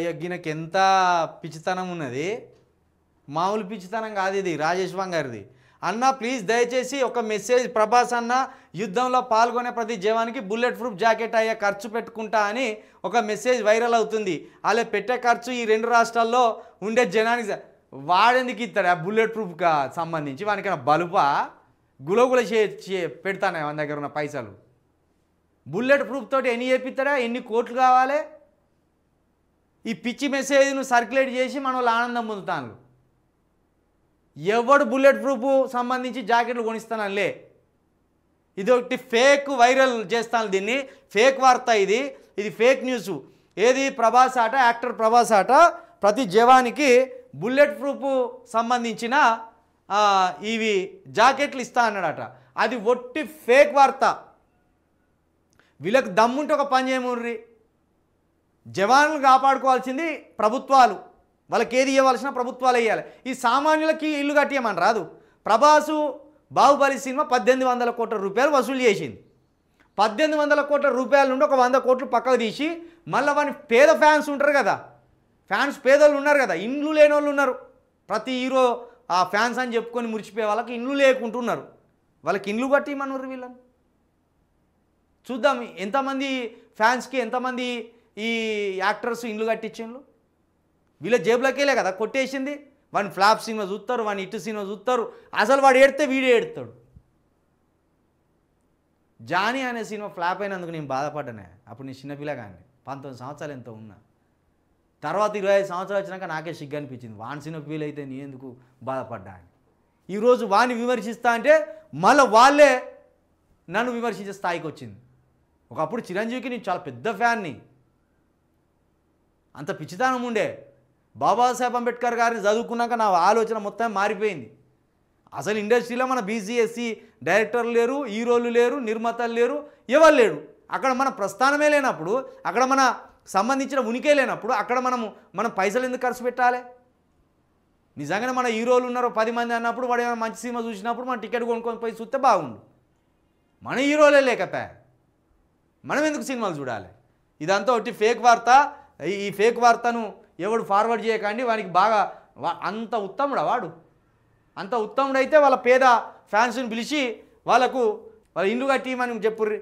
ఈయనకి ఎంత పిచ్చితనం ఉన్నది, మామూలు పిచ్చితనం కాదు ఇది. రాజేష్ గారిది. అన్న ప్లీజ్ దయచేసి ఒక మెసేజ్, ప్రభాస్ అన్న యుద్ధంలో పాల్గొనే ప్రతి జవానికి బుల్లెట్ ప్రూఫ్ జాకెట్ అయ్యే ఖర్చు పెట్టుకుంటా అని ఒక మెసేజ్ వైరల్ అవుతుంది. అలా పెట్టే ఖర్చు ఈ రెండు రాష్ట్రాల్లో ఉండే జనానికి వాడేందుకు ఇస్తాడు ఆ బుల్లెట్ ప్రూఫ్గా సంబంధించి? వానికైనా బలుపా గులగుల పెడతానే మన దగ్గర ఉన్న పైసలు? బుల్లెట్ ప్రూఫ్ తోటి ఎన్ని చేపిస్తాడా? ఎన్ని కోట్లు కావాలి? ఈ పిచ్చి మెసేజ్ను సర్క్యులేట్ చేసి మన వాళ్ళు ఆనందం పొందుతాను. ఎవడు బుల్లెట్ ప్రూఫ్ సంబంధించి జాకెట్లు కొనిస్తానలే. ఇది ఒకటి ఫేక్ వైరల్ చేస్తాను, దీన్ని ఫేక్ వార్త, ఇది ఫేక్ న్యూస్. ఏది? ప్రభాస్ ఆట, యాక్టర్ ప్రభాస్ ఆట ప్రతి జవానికి బుల్లెట్ ప్రూఫ్ సంబంధించిన ఇవి జాకెట్లు ఇస్తా అన్నాడట. అది ఒట్టి ఫేక్ వార్త. వీళ్ళకి దమ్ముంటే ఒక పని చేయముర్రి, జవాన్లు కాపాడుకోవాల్సింది ప్రభుత్వాలు, వాళ్ళకి ఏది ఇవ్వాల్సిన ప్రభుత్వాలు ఇవ్వాలి. ఈ సామాన్యులకి ఇల్లు కట్టియమని రాదు. ప్రభాసు బాహుబలి సినిమా 1800 కోట్ల రూపాయలు వసూలు చేసింది. 1800 కోట్ల రూపాయల నుండి ఒక 100 కోట్లు పక్కకు తీసి మళ్ళీ వాని పేద ఫ్యాన్స్ ఉంటారు కదా, ఫ్యాన్స్ పేదోళ్ళు ఉన్నారు కదా, ఇండ్లు లేని వాళ్ళు ఉన్నారు. ప్రతి హీరో ఆ ఫ్యాన్స్ అని చెప్పుకొని మురిచిపోయే వాళ్ళకి ఇండ్లు లేకుంటున్నారు. వాళ్ళకి ఇండ్లు కట్టియమన్నారు వీళ్ళని. చూద్దాం ఎంతమంది ఫ్యాన్స్కి ఎంతమంది ఈ యాక్టర్స్ ఇండ్లు కట్టించిండ్రు. వీళ్ళ జేబులకేలే కదా కొట్టేసింది. వాడిని ఫ్లాప్ సినిమా చూస్తారు, వాడిని ఇటు సినిమా చూస్తారు. అసలు వాడు ఏడితే వీడే ఏడుతాడు. జానీ అనే సినిమా ఫ్లాప్ అయినందుకు నేను బాధపడ్డానే. అప్పుడు నేను చిన్నపిల్లగానే, 19 సంవత్సరాలు ఎంతో ఉన్నా. తర్వాత 25 సంవత్సరాలు వచ్చినాక నాకే సిగ్గు అనిపించింది. వాని సినిమా ఫీల్ అయితే నేను ఎందుకు బాధపడ్డా అని. ఈరోజు వాడిని విమర్శిస్తా అంటే మళ్ళీ వాళ్ళే నన్ను విమర్శించే స్థాయికి వచ్చింది. ఒకప్పుడు చిరంజీవికి నేను చాలా పెద్ద ఫ్యాన్ని, అంత పిచ్చితనం ఉండే. బాబాసాహెబ్ అంబేద్కర్ గారిని చదువుకున్నాక నా ఆలోచన మొత్తం మారిపోయింది. అసలు ఇండస్ట్రీలో మన బీసీఎస్సీ డైరెక్టర్లు లేరు, హీరోలు లేరు, నిర్మాతలు లేరు, ఎవరు లేరు. అక్కడ మన ప్రస్థానమే లేనప్పుడు, అక్కడ మన సంబంధించిన ఉనికే లేనప్పుడు అక్కడ మనం పైసలు ఎందుకు ఖర్చు పెట్టాలి? నిజంగానే మన హీరోలు ఉన్నారు 10 మంది అన్నప్పుడు, వాడు ఏమైనా మంచి సినిమా చూసినప్పుడు మన టికెట్ కొనుక్కొని పోయి చూస్తే బాగుండు. మన హీరోలే లేకపోయా మనం ఎందుకు సినిమాలు చూడాలి? ఇదంతా ఒకటి ఫేక్ వార్త. ఈ ఫేక్ వార్తను ఎవడు ఫార్వర్డ్ చేయకండి. వానికి బాగా అంత ఉత్తముడా వాడు? అంత ఉత్తముడైతే వాళ్ళ పేద ఫ్యాన్స్ని పిలిచి వాళ్ళ ఇండ్లు కట్టిమని చెప్పుర్రి.